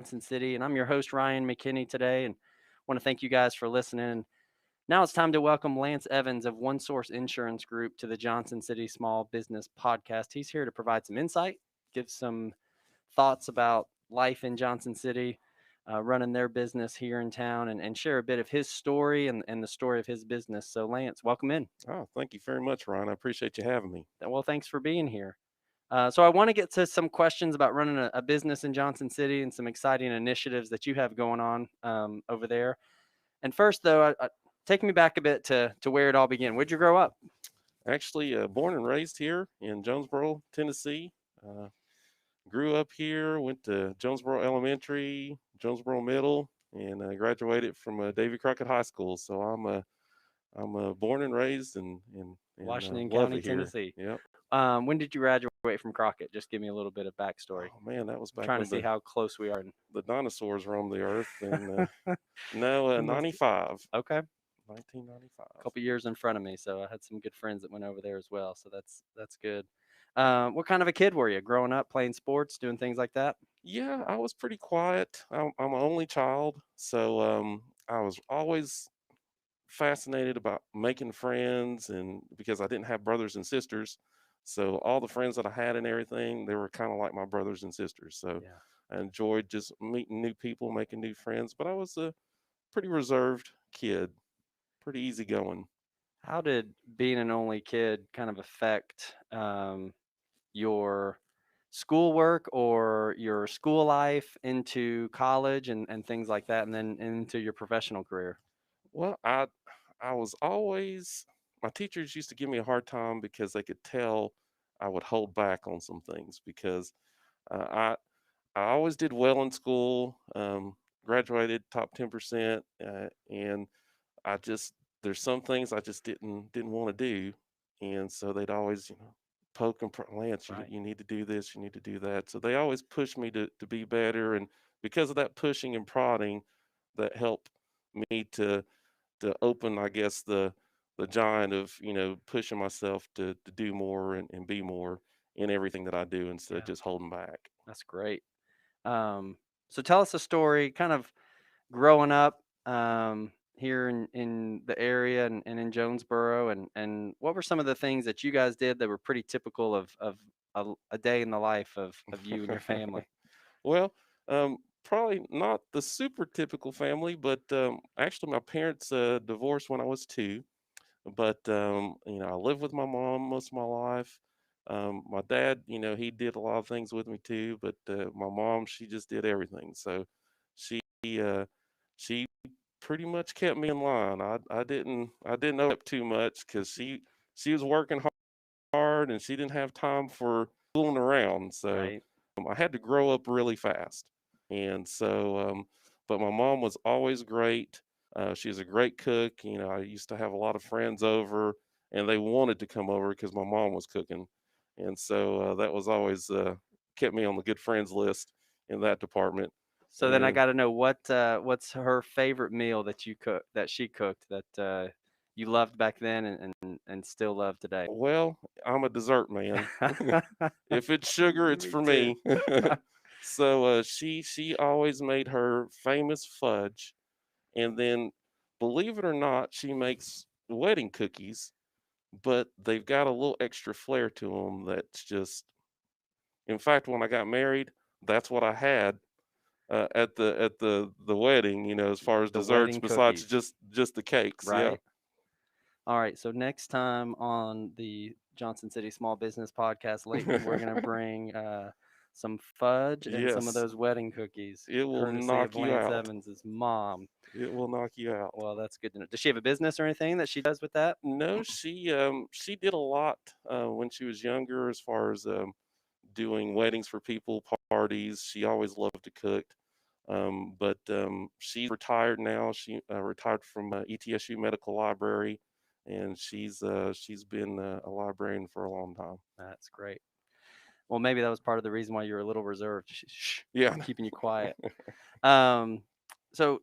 Johnson City, and I'm your host, Ryan McKinney, today. And want to thank you guys for listening. Now it's time to welcome Lance Evans of One Source Insurance Group to the Johnson City Small Business Podcast. He's here to provide some insight, give some thoughts about life in Johnson City, running their business here in town, and share a bit of his story and the story of his business. So, Lance, welcome in. Oh, thank you very much, Ryan. I appreciate you having me. Well, thanks for being here. So I want to get to some questions about running a business in Johnson City and some exciting initiatives that you have going on over there. And first, though, take me back a bit to where it all began. Where'd you grow up? Actually, born and raised here in Jonesboro, Tennessee. Uh, Grew up here, went to Jonesboro Elementary, Jonesboro Middle, and graduated from Davy Crockett High School. So I'm born and raised and Washington love County, it here. Tennessee. Yep. When did you graduate from Crockett? Just give me a little bit of backstory. Oh man, that was I'm back trying to when see how close we are. the dinosaurs roamed the earth. And no, You must. 95, Okay. 1995. Couple years in front of me, so I had some good friends that went over there as well. So that's good. What kind of a kid were you growing up, playing sports, doing things like that? Yeah, I was pretty quiet. I'm an only child, so I was always fascinated about making friends, and because I didn't have brothers and sisters, so all the friends that I had and everything, they were kind of like my brothers and sisters. So Yeah. I enjoyed just meeting new people, making new friends. But I was a pretty reserved kid, pretty easygoing. How did being an only kid kind of affect your schoolwork or your school life into college and things like that, and then into your professional career? Well, I was always my teachers used to give me a hard time because they could tell I would hold back on some things because uh, I always did well in school, graduated top 10%, and I just there's some things I just didn't want to do, and so they'd always poke and Lance, Right. you need to do this, you need to do that. So they always pushed me to be better, and because of that pushing and prodding, that helped me to open, I guess, the giant of pushing myself to do more and be more in everything that I do instead of Yeah, just holding back. that's great. Um, so tell us a story, kind of growing up here in the area and in Jonesboro, and what were some of the things that you guys did that were pretty typical of a day in the life of you and your family? Well, probably not the super typical family, but actually, my parents divorced when I was two. But I lived with my mom most of my life. My dad, he did a lot of things with me too, but my mom, she just did everything. So she uh, she pretty much kept me in line. I didn't open up too much because she was working hard and she didn't have time for fooling around. So Right. I had to grow up really fast. And so, but my mom was always great. She was a great cook. I used to have a lot of friends over, and they wanted to come over because my mom was cooking. And so that was always kept me on the good friends list in that department. So then I And got to know what's her favorite meal that she cooked that you loved back then and still love today. well, I'm a dessert man. If it's sugar, it's Me for too. me. So she always made her famous fudge, and then believe it or not, she makes wedding cookies, but they've got a little extra flair to them. That's just, in fact, when I got married, that's what I had at the wedding. As far as The desserts, wedding besides cookies, just the cakes. Yeah. right? All right. So next time on the Johnson City Small Business Podcast, Leighton, we're gonna bring some fudge and some of Yes, those wedding cookies, it will courtesy of knock you Lance out. Evans's mom. It will knock you out. Well, that's good to know. Does she have a business or anything that she does with that? No, she did a lot when she was younger, as far as doing weddings for people, parties. She always loved to cook. But she's retired now. She retired from ETSU Medical Library, and she's been a librarian for a long time. That's great. Well, maybe that was part of the reason why you were a little reserved, shh, Yeah. keeping you quiet. Um, so,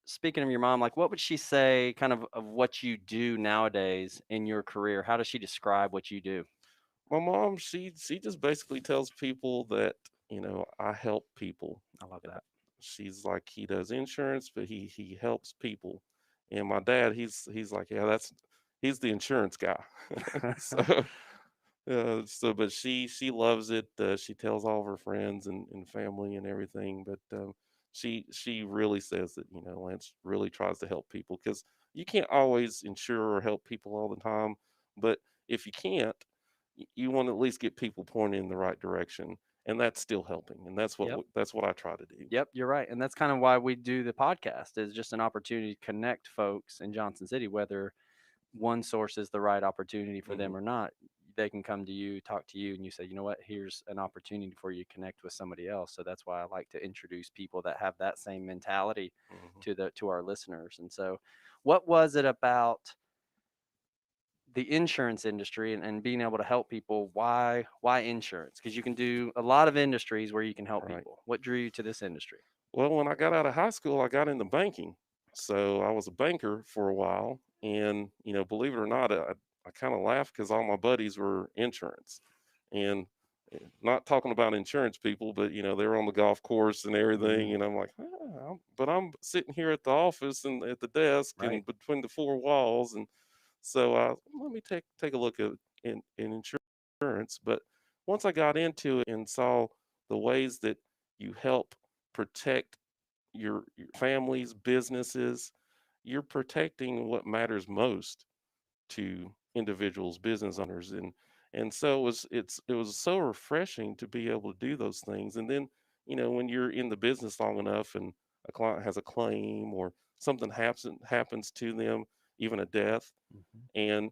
speaking of your mom, like, what would she say, kind of what you do nowadays in your career? How does she describe what you do? My mom, she just basically tells people that. I help people. I love that. She's like, he does insurance, but he helps people. And my dad, he's like, yeah, he's the insurance guy. So but she loves it. She tells all of her friends and family and everything. But she really says that Lance really tries to help people because you can't always insure or help people all the time. But if you can't, you want to at least get people pointed in the right direction, and that's still helping. And Yep. that's what I try to do. Yep, you're right. And that's kind of why we do the podcast is just an opportunity to connect folks in Johnson City, whether one source is the right opportunity for Hmm. them or not. They can come to you, talk to you, and you say, you know what, here's an opportunity for you to connect with somebody else. So that's why I like to introduce people that have that same mentality Hmm. to our listeners. And so, what was it about the insurance industry and being able to help people? Why insurance? Because you can do a lot of industries where you can help Right. people. What drew you to this industry? Well, when I got out of high school, I got into banking. So I was a banker for a while. And, believe it or not, I kind of laughed because all my buddies were insurance. And not talking about insurance people, but, they were on the golf course and everything. Mm, And I'm like, but I'm sitting here at the office and at the desk right. and between the four walls. And so let me take a look at in insurance. But once I got into it and saw the ways that you help protect your families, businesses. You're protecting what matters most to individuals, business owners, and so it was so refreshing to be able to do those things. And then when you're in the business long enough and a client has a claim or something happens to them, even a death, Hmm. and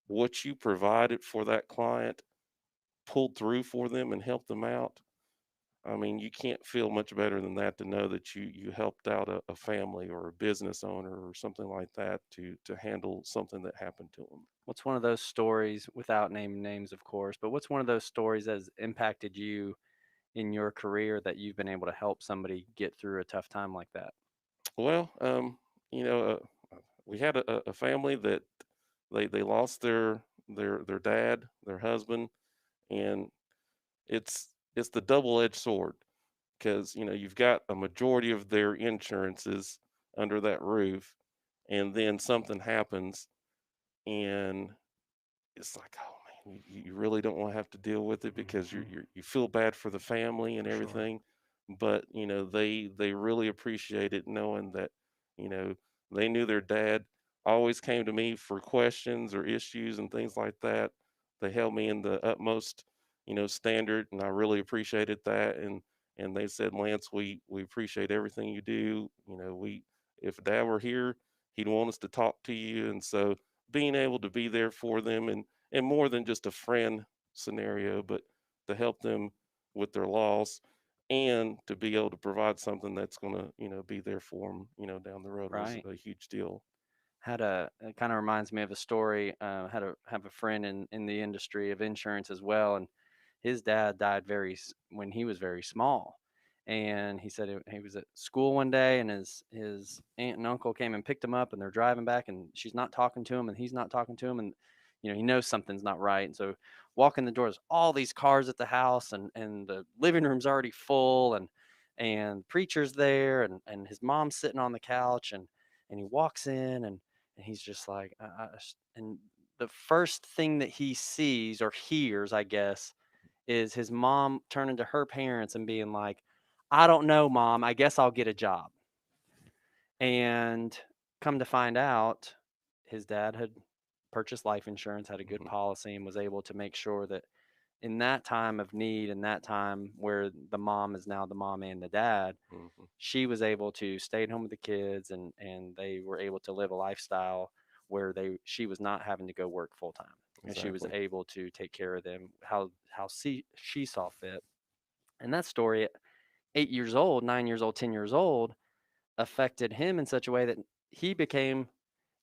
what you provided for that client pulled through for them and helped them out. I mean, you can't feel much better than that to know that you helped out a family or a business owner or something like that to handle something that happened to them. What's one of those stories, without naming names, of course, but what's one of those stories that has impacted you in your career that you've been able to help somebody get through a tough time like that? Well, you know, we had a family that they lost their dad, their husband, and it's the double-edged sword because you've got a majority of their insurances under that roof, and then something happens and it's like, oh man, you really don't want to have to deal with it because Hmm. you feel bad for the family and For sure. everything, but they really appreciate it knowing that you know they knew their dad always came to me for questions or issues and things like that. They held me in the utmost standard, and I really appreciated that. And they said, Lance, we appreciate everything you do. We if dad were here, he'd want us to talk to you, and so being able to be there for them and more than just a friend scenario, but to help them with their loss and to be able to provide something that's going to, be there for them, down the road was Right. a huge deal. Had a It kind of reminds me of a story. Had a have a friend in the industry of insurance as well, and his dad died when he was very small. And he said he was at school one day, and his aunt and uncle came and picked him up, and they're driving back, and she's not talking to him, and he's not talking to him, and he knows something's not right. And so walking the doors, all these cars at the house, and the living room's already full, and preacher's there, and his mom's sitting on the couch, and he walks in, and he's just like, and the first thing that he sees or hears, I guess, is his mom turning to her parents and being like, I don't know, mom. I guess I'll get a job. And come to find out, his dad had purchased life insurance, had a good Hmm. policy, and was able to make sure that in that time of need, in that time where the mom is now the mom and the dad, Hmm. she was able to stay at home with the kids, and they were able to live a lifestyle where she was not having to go work full time, and she was Exactly. able to take care of them how she saw fit. And that story at 8 years old, 9 years old, 10 years old affected him in such a way that he became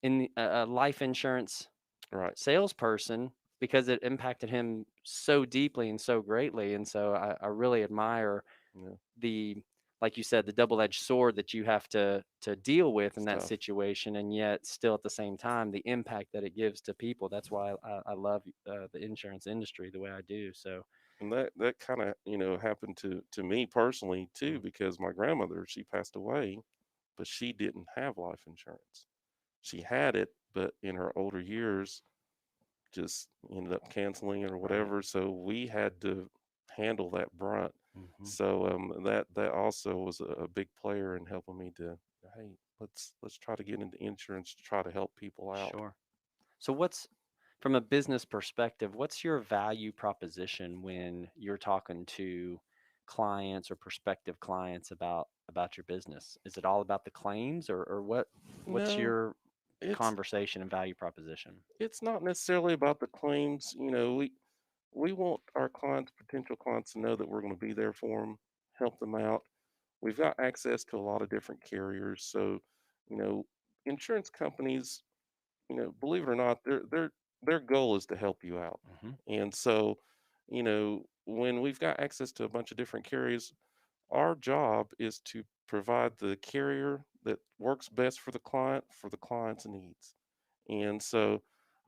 a life insurance Right. salesperson because it impacted him so deeply and so greatly. And so I really admire Yeah. the, like you said, the double-edged sword that you have to deal with in It's that tough. situation, and yet still at the same time the impact that it gives to people. That's why I love the insurance industry the way I do. So And that kind of, happened to me personally too, Mm. because my grandmother, she passed away, but she didn't have life insurance. She had it, but in her older years, just ended up canceling it or Right. whatever. So we had to handle that brunt. Hmm. So that also was a big player in helping me to, hey, let's try to get into insurance to try to help people out. Sure. So what's from a business perspective, what's your value proposition when you're talking to clients or prospective clients about your business? Is it all about the claims, or what's No, your it's conversation and value proposition? it's not necessarily about the claims. We want our clients, potential clients, to know that we're going to be there for them, help them out. We've got access to a lot of different carriers, so you know, insurance companies, believe it or not, their goal is to help you out. Hmm. And so, when we've got access to a bunch of different carriers, our job is to provide the carrier that works best for the client's needs. And so,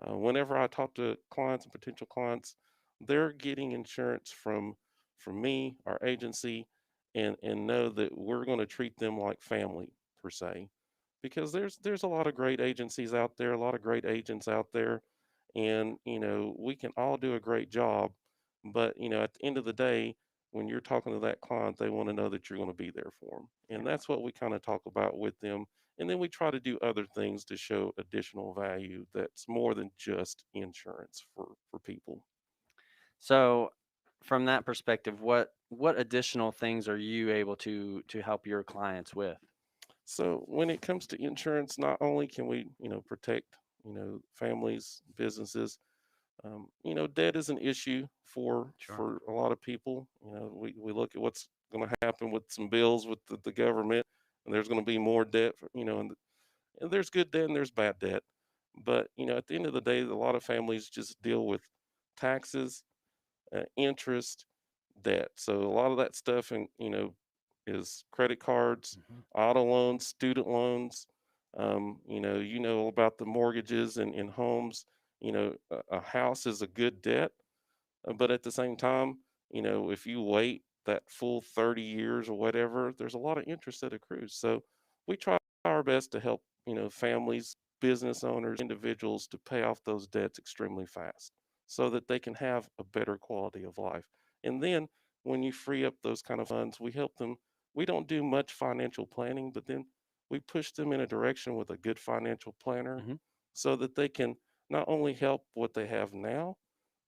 whenever I talk to clients and potential clients, they're getting insurance from me, our agency, and know that we're going to treat them like family per se, because there's a lot of great agencies out there, a lot of great agents out there, and we can all do a great job, but at the end of the day, when you're talking to that client, they want to know that you're going to be there for them, and that's what we kind of talk about with them. And then we try to do other things to show additional value that's more than just insurance for people. So, from that perspective, what additional things are you able to help your clients with? So when it comes to insurance, not only can we, protect, families, businesses, debt is an issue for Sure. for a lot of people. We look at what's going to happen with some bills with the government, and there's going to be more debt, and there's good debt and there's bad debt. But at the end of the day, a lot of families just deal with taxes, interest, debt. So a lot of that stuff, and is credit cards, Hmm. auto loans, student loans. You know about the mortgages and homes. A house is a good debt, but at the same time, if you wait that full 30 years or whatever, there's a lot of interest that accrues. So we try our best to help, families, business owners, individuals to pay off those debts extremely fast so that they can have a better quality of life. And then when you free up those kind of funds, we help them. We don't do much financial planning, but then we push them in a direction with a good financial planner Hmm. so that they can not only help what they have now,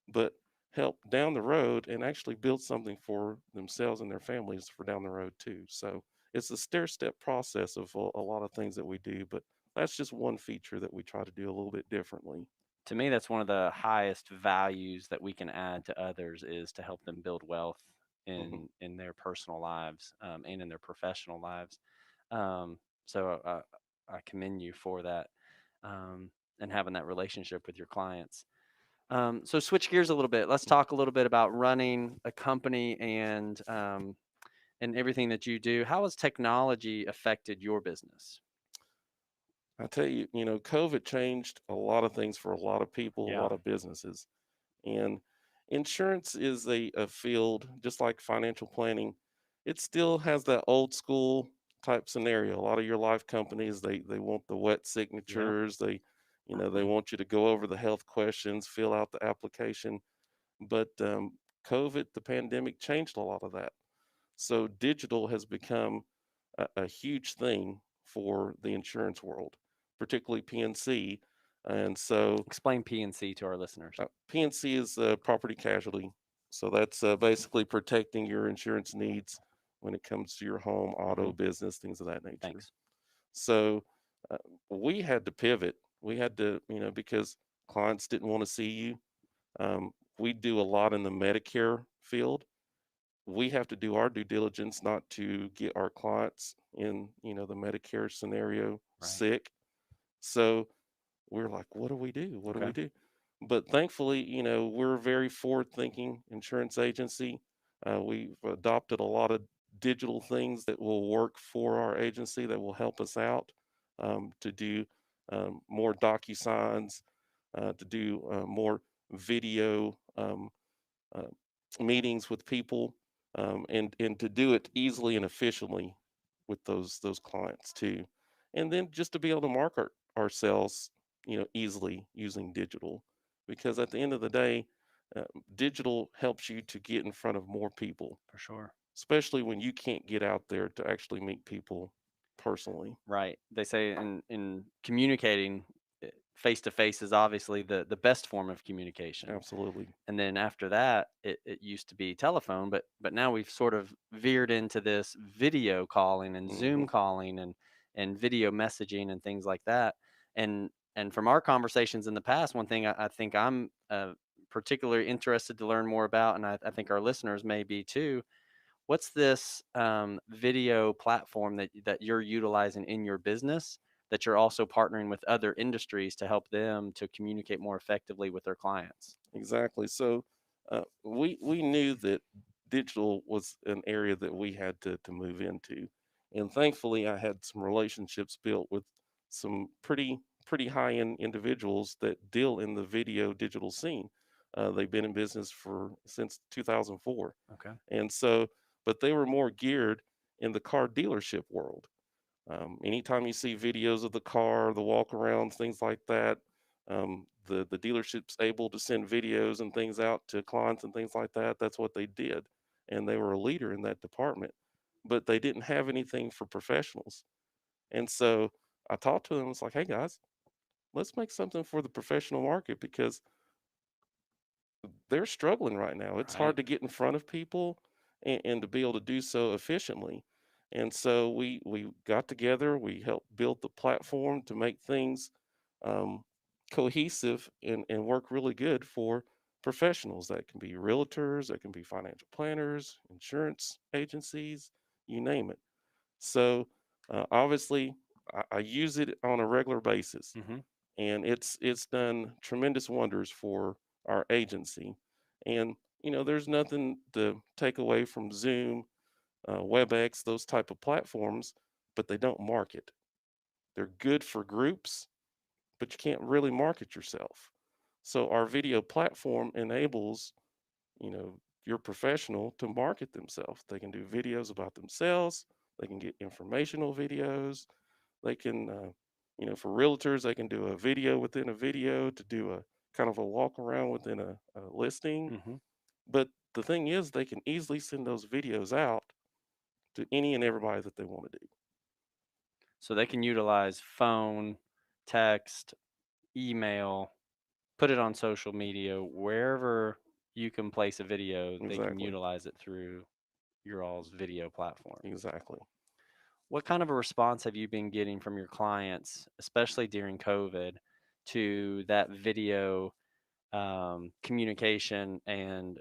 but help down the road and actually build something for themselves and their families for down the road too. So it's a stair step process of a lot of things that we do, but that's just one feature that we try to do a little bit differently. To me, that's one of the highest values that we can add to others is to help them build wealth Hmm. in their personal lives, and in their professional lives. So I commend you for that, and having that relationship with your clients. So switch gears a little bit. Let's talk a little bit about running a company and everything that you do. How has technology affected your business? I tell you, COVID changed a lot of things for a lot of people, a Yeah. lot of businesses. And insurance is a field, just like financial planning, it still has that old school type scenario. A lot of your life companies, they want the wet Yep. signatures. They want you to go over the health questions, fill out the application. But COVID, the pandemic, changed a lot of that. So digital has become a huge thing for the insurance world, particularly PNC. And so Explain PNC to our listeners. PNC is property casualty. So that's basically protecting your insurance needs when it comes to your home, auto, Hmm. business, things of that nature. Thanks. So uh, we had to pivot. We had to, because clients didn't want to see you. We do a lot in the Medicare field. We have to do our due diligence not to get our clients in, the Medicare scenario Right. sick. So we're like, what do we do? What do we Okay. do? But thankfully, we're a very forward thinking insurance agency. We've adopted a lot of digital things that will work for our agency that will help us out to do more DocuSigns, to do more video. meetings with people, and to do it easily and efficiently with those clients too, and then just to be able to market ourselves, easily using digital, because at the end of the day, uh, digital helps you to get in front of more people, For sure. especially when you can't get out there to actually meet people personally. Right. They say in communicating, face to face is obviously the best form of communication. Absolutely. And then after that, it used to be telephone, but now we've sort of veered into this video calling and Hmm. Zoom calling and video messaging and things like that. And from our conversations in the past, one thing I think I'm particularly interested to learn more about, and I think our listeners may be too. What's this video platform that you're utilizing in your business that you're also partnering with other industries to help them to communicate more effectively with their clients? Exactly. So we knew that digital was an area that we had to move into, and thankfully, I had some relationships built with some pretty high end individuals that deal in the video digital scene. They've been in business for since 2004, Okay. and so but they were more geared in the car dealership world. Anytime you see videos of the car, the walk arounds, things like that, the dealership's able to send videos and things out to clients and things like that. That's what they did, and they were a leader in that department. But they didn't have anything for professionals, and so I talked to them. It's like, hey guys, let's make something for the professional market because they're struggling right now. It's hard Right. to get in front of people and to be able to do so efficiently. And so we got together. We helped build the platform to make things um, cohesive and work really good for professionals. That can be realtors, that can be financial planners, insurance agencies, you name it. So obviously, I use it on a regular basis, Hmm. and it's done tremendous wonders for our agency. And there's nothing to take away from Zoom, WebEx, those type of platforms, but they don't market. They're good for groups, but you can't really market yourself. So our video platform enables your professional to market themselves. They can do videos about themselves. They can get informational videos. They can, for realtors, they can do a video within a video to do a kind of a walk around within a listing. Hmm. But the thing is, they can easily send those videos out to any and everybody that they want to do. So they can utilize phone, text, email, put it on social media, wherever you can place a video, they can Exactly. utilize it through your all's video platform. Exactly. What kind of a response have you been getting from your clients, especially during COVID, to that video communication and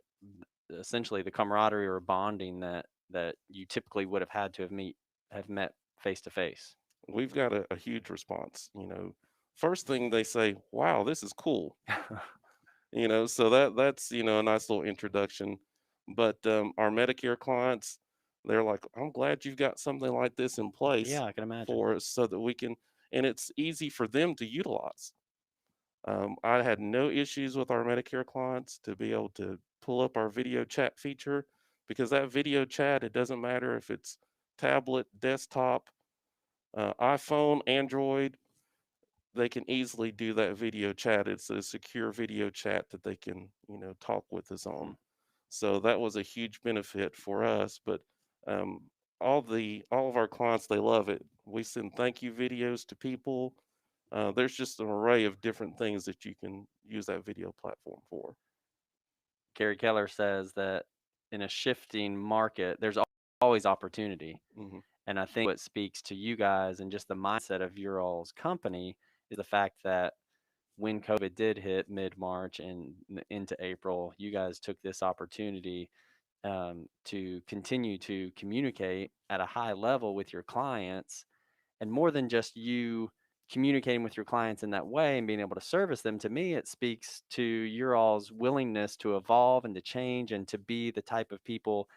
essentially the camaraderie or bonding that you typically would have had to have met face to face? We've got a huge response. First thing they say, wow, this is cool. So that's a nice little introduction. But our Medicare clients, they're like, I'm glad you've got something like this in place Yeah, I can imagine. for us so that we can, and it's easy for them to utilize. I had no issues with our Medicare clients to be able to pull up our video chat feature, because that video chat, it doesn't matter if it's tablet, desktop, iPhone, Android, they can easily do that video chat. It's a secure video chat that they can, talk with us Mhm. on. So that was a huge benefit for us. But um, all of our clients, they love it. We send thank you videos to people. There's just an array of different things that you can use that video platform for. Gary Keller says that in a shifting market, there's always opportunity. Hmm. And I think what speaks to you guys and just the mindset of your all's company is the fact that when COVID did hit mid March and into April, you guys took this opportunity to continue to communicate at a high level with your clients. And more than just you communicating with your clients in that way and being able to service them, to me, it speaks to your all's willingness to evolve and to change and to be the type of people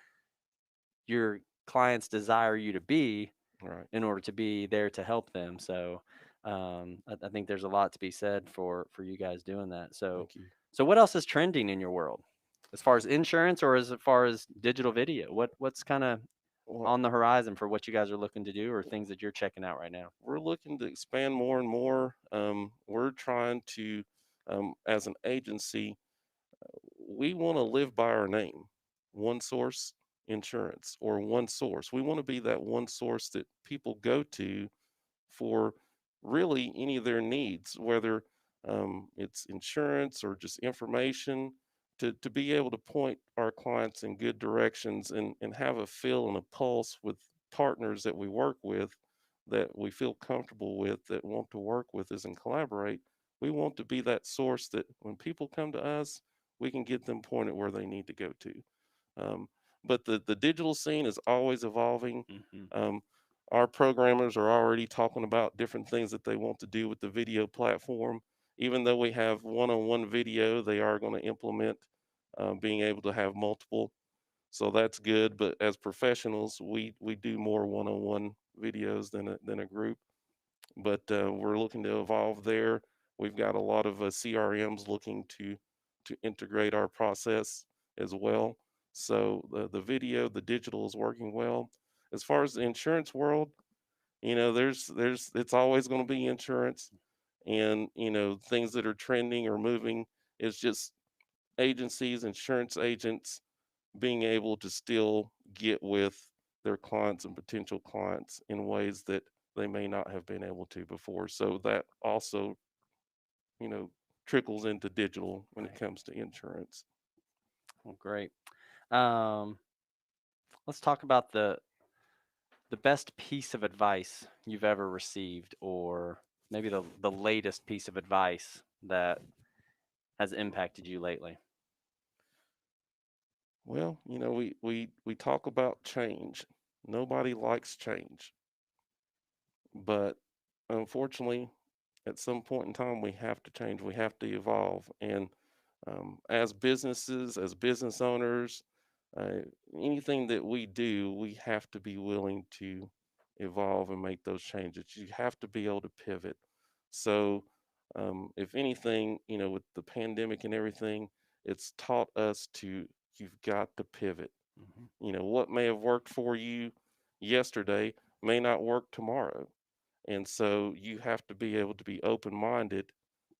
your clients desire you to be All right. in order to be there to help them. So I think there's a lot to be said for you guys doing that. So Thank you. so what else is trending in your world? As far as insurance or as far as digital video? What's kind of Well, on the horizon for what you guys are looking to do or things that you're checking out right now? we're looking to expand more and more. We're trying to, as an agency, we want to live by our name, One Source Insurance or One Source. We want to be that one source that people go to for really any of their needs, whether it's insurance or just information, to be able to point our clients in good directions and have a feel and a pulse with partners that we work with that we feel comfortable with, that want to work with us and collaborate. We want to be that source that when people come to us, we can get them pointed where they need to go to. Um, but the digital scene is always evolving. Hmm. Um, our programmers are already talking about different things that they want to do with the video platform. Even though we have one-on-one video, they are going to implement being able to have multiple. So that's good. But as professionals, we do more one-on-one videos than a group. But we're looking to evolve there. We've got a lot of CRMs looking to integrate our process as well. So the video, the digital is working well. As far as the insurance world, there's it's always going to be insurance, and things that are trending or moving. It's just agencies, insurance agents being able to still get with their clients and potential clients in ways that they may not have been able to before. So that also, you know, trickles into digital when it Right. comes to insurance. Well, great. Um, let's talk about the best piece of advice you've ever received, or maybe the latest piece of advice that has impacted you lately. Well, we talk about change. Nobody likes change, but unfortunately, at some point in time, we have to change. We have to evolve, and as businesses, as business owners, uh, anything that we do, we have to be willing to evolve and make those changes. You have to be able to pivot. So, if anything, with the pandemic and everything, it's taught us you've got to pivot. Hmm. What may have worked for you yesterday may not work tomorrow. And so you have to be able to be open minded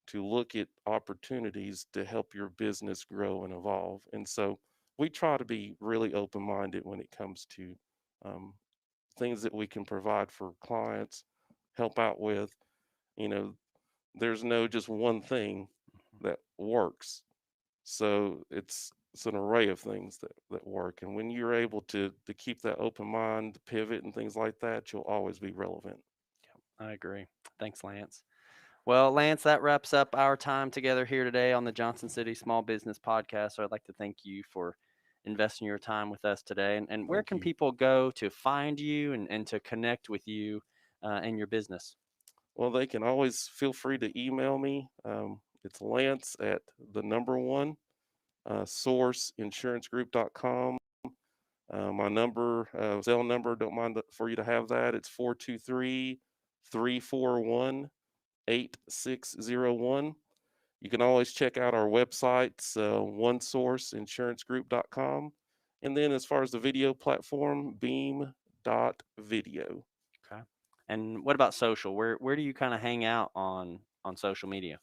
to look at opportunities to help your business grow and evolve. And so we try to be really open minded when it comes to um, things that we can provide for clients, help out with. You know, there's no just one thing that works. So it's an array of things that work. And when you're able to keep that open mind, pivot and things like that, you'll always be relevant. I agree. Thanks, Lance. Well, Lance, that wraps up our time together here today on the Johnson City Small Business Podcast. So I'd like to thank you for investing your time with us today. And where Thank can you. people go to find you and to connect with you and your business? Well, they can always feel free to email me. It's Lance at the number one sourceinsurancegroup.com. My number, cell number, don't mind for you to have that. It's 423 341 8601. You can always check out our websites, onesourceinsurancegroup.com. And then as far as the video platform, beam.video. Okay. And what about social? Where do you kind of hang out on social media?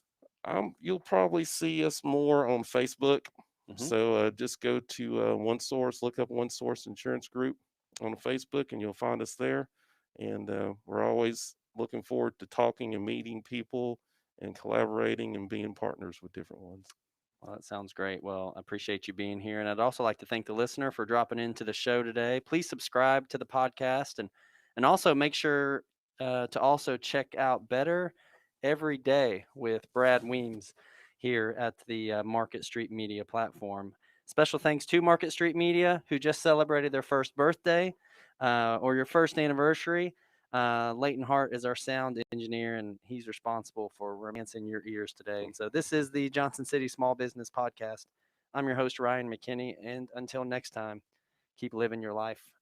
You'll probably see us more on Facebook. Hmm. So just go to One Source, look up One Source Insurance Group on Facebook, and you'll find us there. And we're always looking forward to talking and meeting people and collaborating and being partners with different ones. Well, that sounds great. Well, I appreciate you being here. And I'd also like to thank the listener for dropping into the show today. Please subscribe to the podcast and also make sure to also check out Better Every Day with Brad Weems here at the Market Street Media platform. Special thanks to Market Street Media, who just celebrated their first birthday or your first anniversary. Leighton Hart is our sound engineer, and he's responsible for romancing your ears today. And so, this is the Johnson City Small Business Podcast. I'm your host, Ryan McKinney. And until next time, keep living your life.